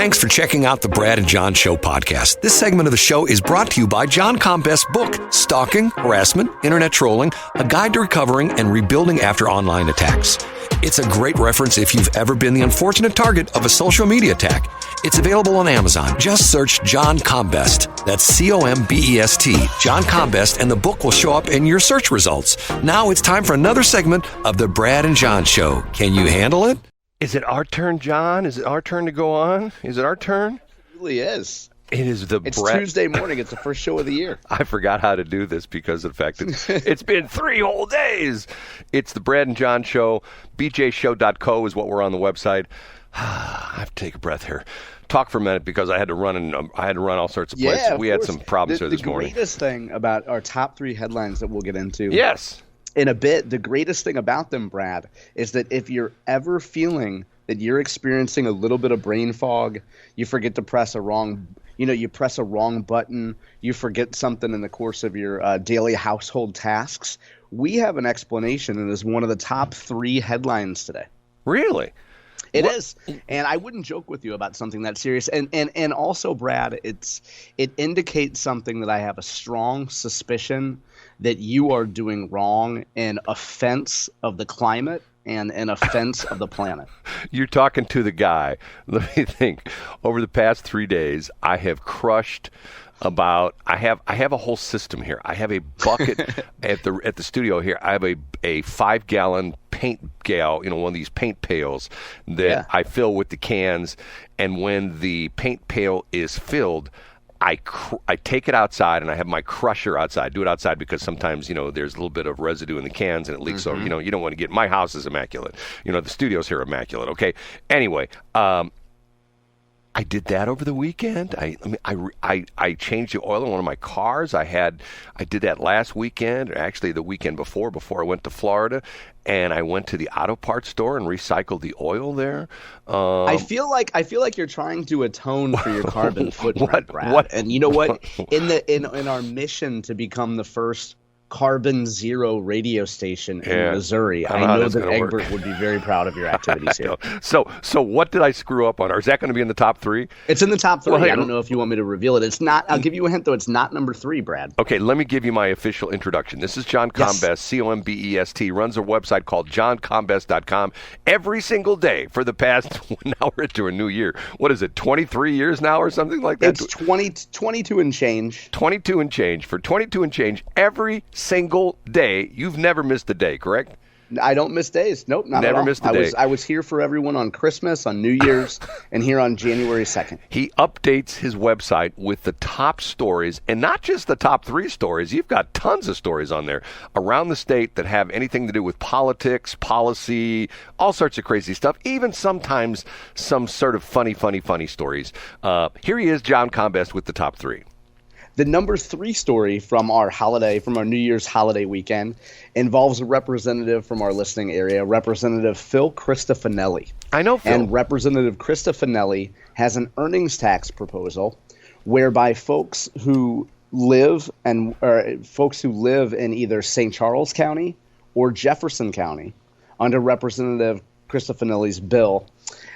Thanks for checking out the Brad and John Show podcast. This segment of the show is brought to you by John Combest's book, Stalking, Harassment, Internet Trolling, A Guide to Recovering and Rebuilding After Online Attacks. It's a great reference if you've ever been the unfortunate target of a social media attack. It's available on Amazon. Just search John Combest. That's C-O-M-B-E-S-T, John Combest, and the book will show up in your search results. Now it's time for another segment of the Brad and John Show. Can you handle it? Is it our turn, John? Is it our turn to go on? Is it our turn? It really is. It is It's Tuesday morning. It's the first show of the year. I forgot how to do this because of the fact that it's been 3 whole days. It's the Brad and John Show. bjshow.co is what we're on the website. I have to take a breath here. Talk for a minute because I had to run all sorts of places. Yeah, we had some problems here this morning. The greatest thing about our top 3 headlines that we'll get into. Yes. In a bit, the greatest thing about them, Brad, is that if you're ever feeling that you're experiencing a little bit of brain fog, you forget to press you press a wrong button, you forget something in the course of your daily household tasks, we have an explanation and is one of the top 3 headlines today. Really? It is. And I wouldn't joke with you about something that serious. And also, Brad, it indicates something that I have a strong suspicion that you are doing wrong in offense of the climate and in offense of the planet. You're talking to the guy. Let me think. Over the past 3 days, I have crushed I have a whole system here. I have a bucket at the studio here. I have a 5-gallon paint one of these paint pails that I fill with the cans, and when the paint pail is filled, I take it outside, and I have my crusher outside. I do it outside because sometimes, there's a little bit of residue in the cans and it leaks over. You don't want to get – my house is immaculate. The studios here are immaculate, okay? Anyway, I did that over the weekend. I changed the oil in one of my cars. I did that last weekend, or actually the weekend before I went to Florida, and I went to the auto parts store and recycled the oil there. I feel like you're trying to atone for your carbon footprint, Brad. And you know what? In our mission to become the first carbon zero radio station in Missouri, I know that Egbert would be very proud of your activities here. So what did I screw up on? Or is that going to be in the top 3? It's in the top 3. Well, I don't know if you want me to reveal it. It's not. I'll give you a hint, though. It's not number 3, Brad. Okay, let me give you my official introduction. This is John Combest, yes. Combest, runs a website called johncombest.com every single day for the past, now we're into a new year. What is it, 23 years now or something like that? It's 22 and change. 22 and change. For 22 and change, every single day. You've never missed a day, correct? I don't miss days. Nope, not never at all. Missed a day. I was here for everyone on Christmas, on New Year's, and here on January 2nd. He updates his website with the top stories, and not just the top 3 stories. You've got tons of stories on there around the state that have anything to do with politics, policy, all sorts of crazy stuff, even sometimes some sort of funny stories. Here he is, John Combest, with the top 3. The number 3 story from our New Year's holiday weekend, involves a representative from our listening area, Representative Phil Cristofanilli. I know Phil. And Representative Cristofanilli has an earnings tax proposal whereby folks who live in either St. Charles County or Jefferson County, under Representative Cristofanilli's bill,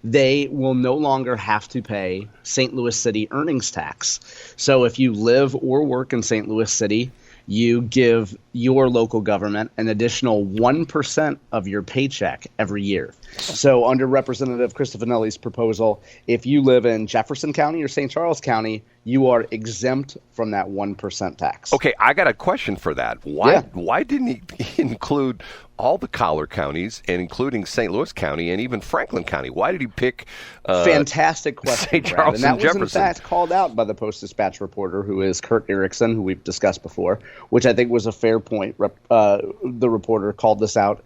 they will no longer have to pay St. Louis City earnings tax. So if you live or work in St. Louis City, you give your local government an additional 1% of your paycheck every year. So under Representative Cristofanilli's proposal, if you live in Jefferson County or St. Charles County, you are exempt from that 1% tax. Okay, I got a question for that. Why didn't he include all the collar counties, and including St. Louis County and even Franklin County? Why did he pick fantastic question, St. Charles and that was Jefferson? In fact called out by the Post-Dispatch reporter, who is Kurt Erickson, who we've discussed before, which I think was a fair point. The reporter called this out.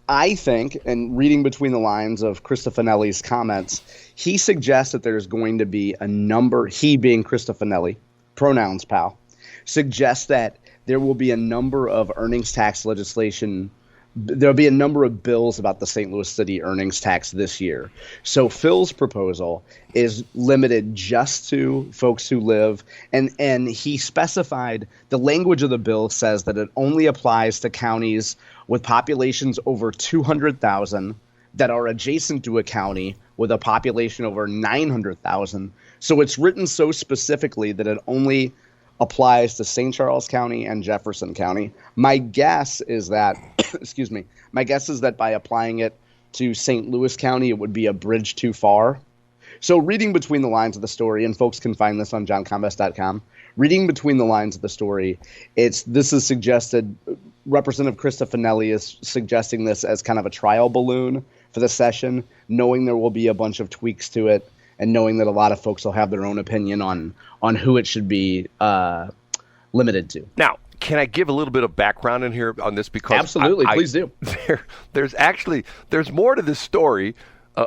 I think, and reading between the lines of Cristofanilli's comments, he suggests that there's going to be a number, he being Cristofanilli, pronouns pal, suggests that there will be a number of earnings tax legislation. There'll be a number of bills about the St. Louis City earnings tax this year. So Phil's proposal is limited just to folks who live, and he specified the language of the bill says that it only applies to counties with populations over 200,000 that are adjacent to a county with a population over 900,000. So it's written so specifically that it only applies to St. Charles County and Jefferson County. My guess is that, excuse me, my guess is that by applying it to St. Louis County, it would be a bridge too far. So reading between the lines of the story, and folks can find this on johncombest.com, reading between the lines of the story, this is suggested, Representative Krista Finelli is suggesting this as kind of a trial balloon for the session, knowing there will be a bunch of tweaks to it, and knowing that a lot of folks will have their own opinion on who it should be limited to. Now, can I give a little bit of background in here on this? Because absolutely, please do. There's more to this story.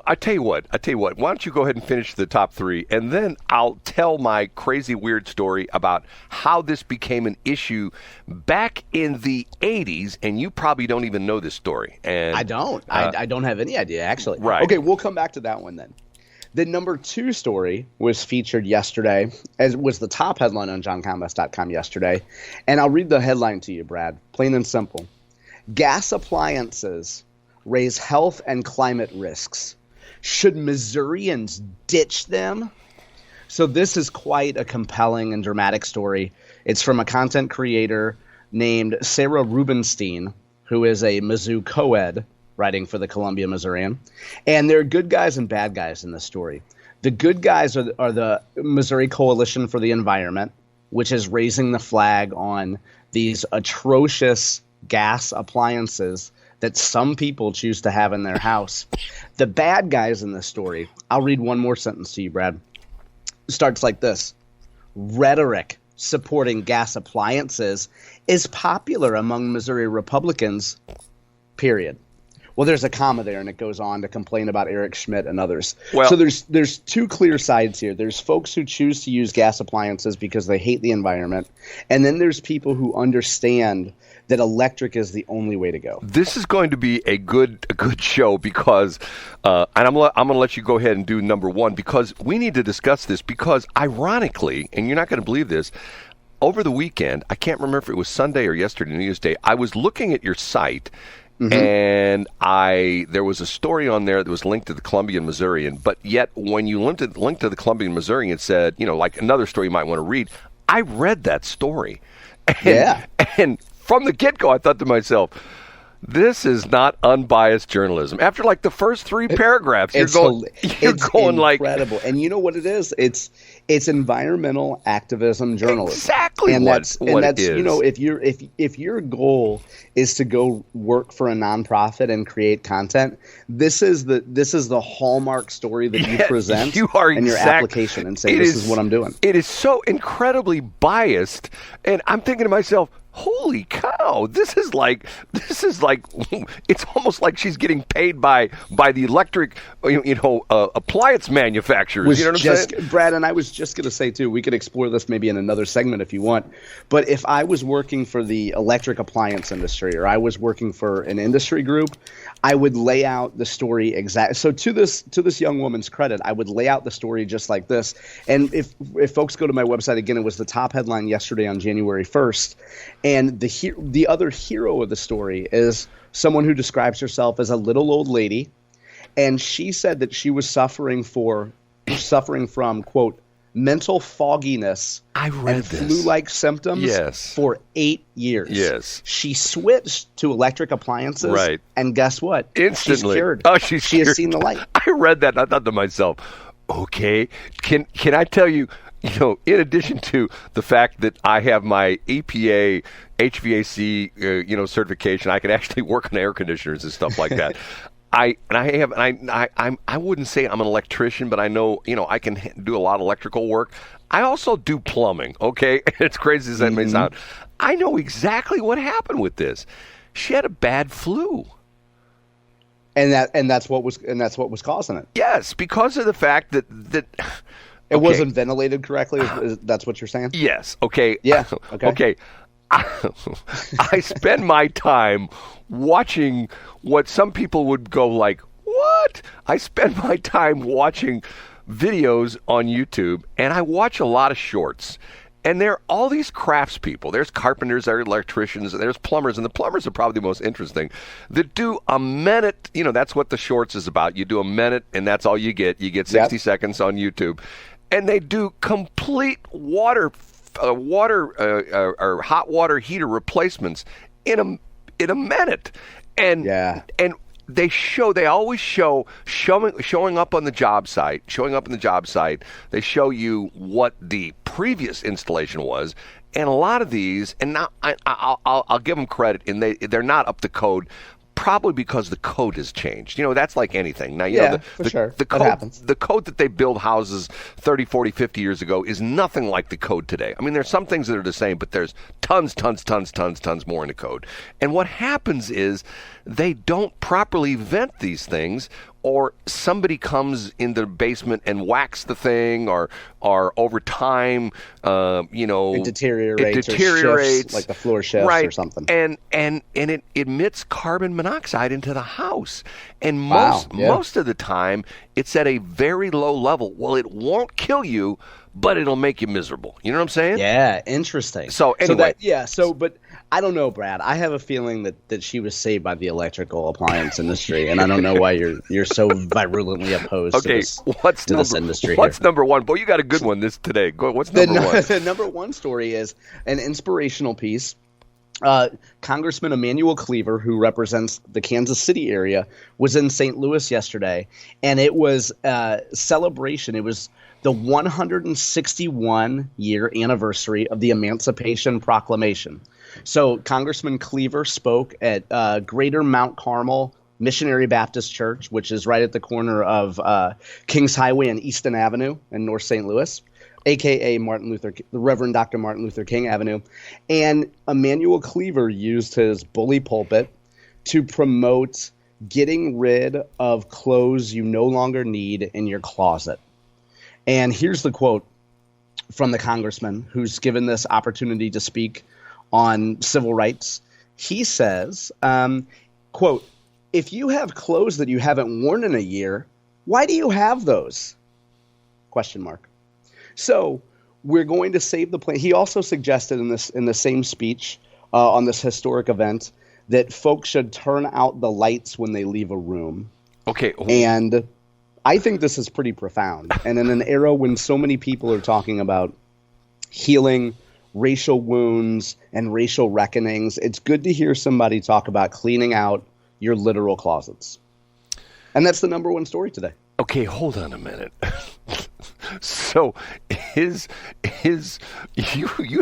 I tell you what. Why don't you go ahead and finish the top three, and then I'll tell my crazy weird story about how this became an issue back in the 80s, and you probably don't even know this story. And I don't. I don't have any idea, actually. Right. Okay, we'll come back to that one then. The number 2 story was featured yesterday, as was the top headline on johncombest.com yesterday. And I'll read the headline to you, Brad. Plain and simple. Gas appliances raise health and climate risks. Should Missourians ditch them? So this is quite a compelling and dramatic story. It's from a content creator named Sarah Rubenstein, who is a Mizzou co-ed, writing for the Columbia Missourian. And there are good guys and bad guys in this story. The good guys are the Missouri Coalition for the Environment, which is raising the flag on these atrocious gas appliances that some people choose to have in their house. The bad guys in this story, I'll read one more sentence to you, Brad. It starts like this. Rhetoric supporting gas appliances is popular among Missouri Republicans, period. Well, there's a comma there, and it goes on to complain about Eric Schmidt and others. Well, so there's two clear sides here. There's folks who choose to use gas appliances because they hate the environment, and then there's people who understand that electric is the only way to go. This is going to be a good show because, and I'm going to let you go ahead and do number 1 because we need to discuss this because, ironically, and you're not going to believe this, over the weekend, I can't remember if it was Sunday or yesterday, New Year's Day, I was looking at your site. Mm-hmm. And there was a story on there that was linked to the Columbian Missourian, but yet when you linked to the Columbian Missourian, it said, like another story you might want to read. I read that story. And from the get-go, I thought to myself, this is not unbiased journalism. After like the first 3 paragraphs, you're going like incredible. And you know what it is? It's environmental activism journalism. Exactly, and that's it is. If your goal is to go work for a nonprofit and create content, this is the hallmark story that you present in your application and say, this is what I'm doing. It is so incredibly biased, and I'm thinking to myself, holy cow, this is like it's almost like she's getting paid by the electric appliance manufacturers. You know what I'm saying? Brad, and I was just going to say too, we could explore this maybe in another segment if you want, but if I was working for the electric appliance industry or I was working for an industry group, I would lay out the story exactly. So to this young woman's credit, I would lay out the story just like this. And if folks go to my website, again, it was the top headline yesterday on January 1st. And the other hero of the story is someone who describes herself as a little old lady. And she said that she was suffering from, quote, mental fogginess and flu-like symptoms for 8 years. Yes. She switched to electric appliances. Right. And guess what? Instantly. She's cured. Oh, she has seen the light. I read that and I thought to myself, okay, can I tell you, in addition to the fact that I have my EPA HVAC, certification, I can actually work on air conditioners and stuff like that. I wouldn't say I'm an electrician, but I know, I can do a lot of electrical work. I also do plumbing, okay? It's crazy as that may sound. I know exactly what happened with this. She had a bad flu. And that's what was causing it. Yes, because of the fact that it wasn't ventilated correctly. That's what you're saying? Yes. Okay. Yeah. Okay. Okay. I spend my time watching what some people would go like, what? I spend my time watching videos on YouTube, and I watch a lot of shorts. And there are all these craftspeople. There's carpenters, there's electricians, there's plumbers, and the plumbers are probably the most interesting, that do a minute. That's what the Shorts is about. You do a minute, and that's all you get. You get 60 seconds on YouTube. And they do complete or hot water heater replacements in a minute. And they always showing up on the job site. They show you what the previous installation was, and a lot of these, and now I'll give them credit, and they're not up to code. Probably because the code has changed. That's like anything. Now, the code, happens. The code that they build houses 30, 40, 50 years ago is nothing like the code today. I mean, there's some things that are the same, but there's tons more in the code. And what happens is they don't properly vent these things, or somebody comes in the basement and whacks the thing, or over time, it deteriorates, or shifts, like the floor shifts, right, or something. And it emits carbon monoxide into the house. And most of the time, it's at a very low level. Well, it won't kill you, but it'll make you miserable. You know what I'm saying? Yeah, interesting. So anyway. But I don't know, Brad. I have a feeling that she was saved by the electrical appliance industry, and I don't know why you're so virulently opposed to this industry. What's number one? Boy, you got a good one today. What's number one? The number one story is an inspirational piece. Congressman Emanuel Cleaver, who represents the Kansas City area, was in St. Louis yesterday, and it was a celebration. It was the 161-year anniversary of the Emancipation Proclamation. So Congressman Cleaver spoke at Greater Mount Carmel Missionary Baptist Church, which is right at the corner of Kings Highway and Easton Avenue in North St. Louis, a.k.a. the Reverend Dr. Martin Luther King Avenue. And Emanuel Cleaver used his bully pulpit to promote getting rid of clothes you no longer need in your closet. And here's the quote from the congressman who's given this opportunity to speak on civil rights. He says, quote, "If you have clothes that you haven't worn in a year, why do you have those?" Question mark. So we're going to save the planet. He also suggested in the same speech on this historic event that folks should turn out the lights when they leave a room. Okay. And I think this is pretty profound. And in an era when so many people are talking about healing racial wounds and racial reckonings, it's good to hear somebody talk about cleaning out your literal closets. And that's the number one story today. Okay, hold on a minute. So you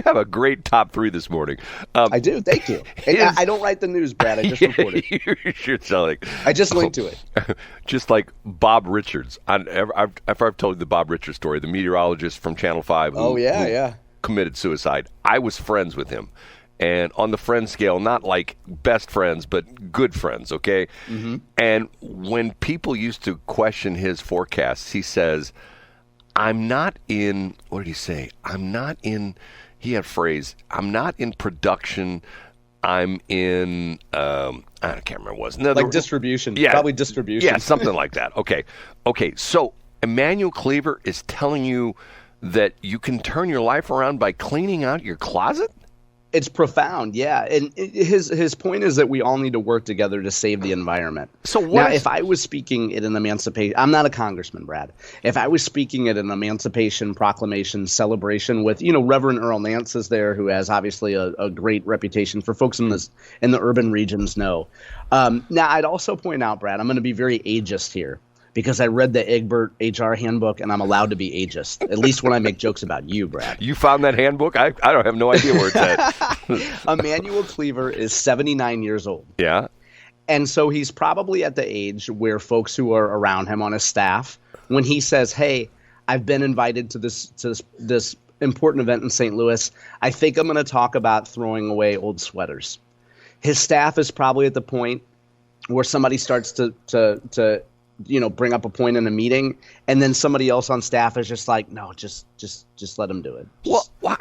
have a great top three this morning. I do. Thank you. I don't write the news, Brad. I just report it. You're telling. I just linked to it. Just like Bob Richards. After I've told you the Bob Richards story, the meteorologist from Channel 5 who committed suicide. I was friends with him. And on the friend scale, not like best friends, but good friends, okay? Mm-hmm. And when people used to question his forecasts, he says, I'm not in, what did he say? He had a phrase, I'm not in production, I'm in, I can't remember what it was. Distribution. Yeah, probably distribution. Yeah, something like that. Okay, so Emanuel Cleaver is telling you that you can turn your life around by cleaning out your closet? It's profound, yeah. And his point is that we all need to work together to save the environment. If I was speaking at an emancipation, I'm not a congressman, Brad. If I was speaking at an Emancipation Proclamation celebration with, Reverend Earl Nance is there, who has obviously a great reputation for folks in the urban regions know. Now, I'd also point out, Brad, I'm going to be very ageist here, because I read the Egbert HR handbook, and I'm allowed to be ageist, at least when I make jokes about you, Brad. You found that handbook? I don't have no idea where it's at. Emanuel Cleaver is 79 years old. Yeah. And so he's probably at the age where folks who are around him on his staff, when he says, hey, I've been invited to this important event in St. Louis, I think I'm going to talk about throwing away old sweaters. His staff is probably at the point where somebody starts to bring up a point in a meeting, and then somebody else on staff is just like, no, just let him do it.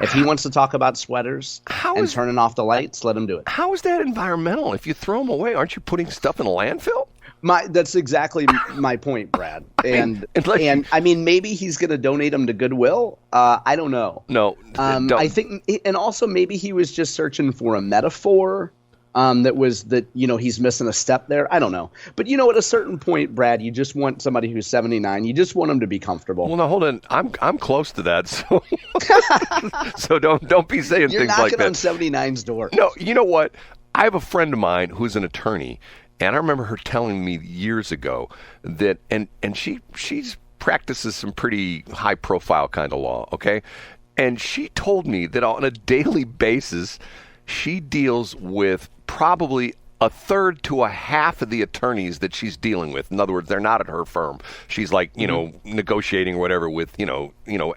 If he wants to talk about sweaters and turning off the lights, let him do it. How is that environmental? If you throw them away, aren't you putting stuff in a landfill? That's exactly my point, Brad. And and I mean, maybe he's going to donate them to Goodwill. I don't know. No, I think, and also maybe he was just searching for a metaphor. That was that, he's missing a step there. I don't know. But at a certain point, Brad, you just want somebody who's 79. You just want him to be comfortable. Well, now hold on. I'm close to that, so so don't be saying You're things like that. You're knocking on 79's door. No, you know what? I have a friend of mine who's an attorney, and I remember her telling me years ago that, and she's practices some pretty high profile kind of law, okay? And she told me that on a daily basis, she deals with probably a third to a half of the attorneys that she's dealing with. In other words, they're not at her firm. She's like, negotiating or whatever with,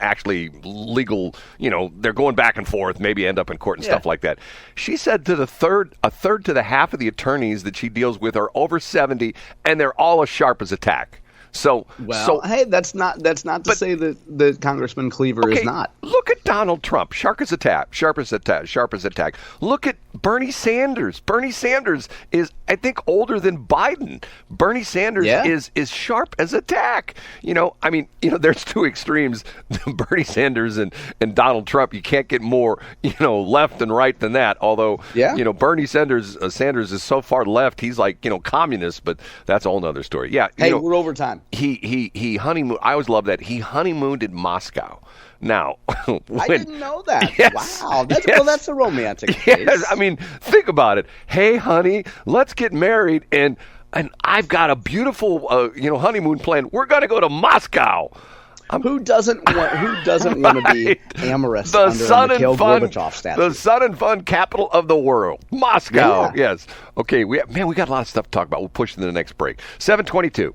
actually legal, they're going back and forth, maybe end up in court and stuff like that. She said to a third to the half of the attorneys that she deals with are over 70, and they're all as sharp as a tack. Hey, that's not to say that Congressman Cleaver is not. Look at Donald Trump, sharp as a tack. Look at Bernie Sanders. Bernie Sanders is, I think, older than Biden. Bernie Sanders is sharp as a tack. There's two extremes, Bernie Sanders and Donald Trump. You can't get more, left and right than that. Although, Bernie Sanders is so far left, he's like, communist, but that's a whole nother story. Yeah. Hey, we're over time. He honeymooned. I always love that. He honeymooned in Moscow. Now, I didn't know that. Yes, wow. That's a romantic yes, case. I mean, think about it. Hey, honey, let's get married, and I've got a beautiful honeymoon plan. We're going to go to Moscow. Who doesn't want to be amorous under Mikhail Gorbachev statue? The sun and fun capital of the world, Moscow. Yeah. Yes. Okay. We got a lot of stuff to talk about. We'll push to the next break. 7:22.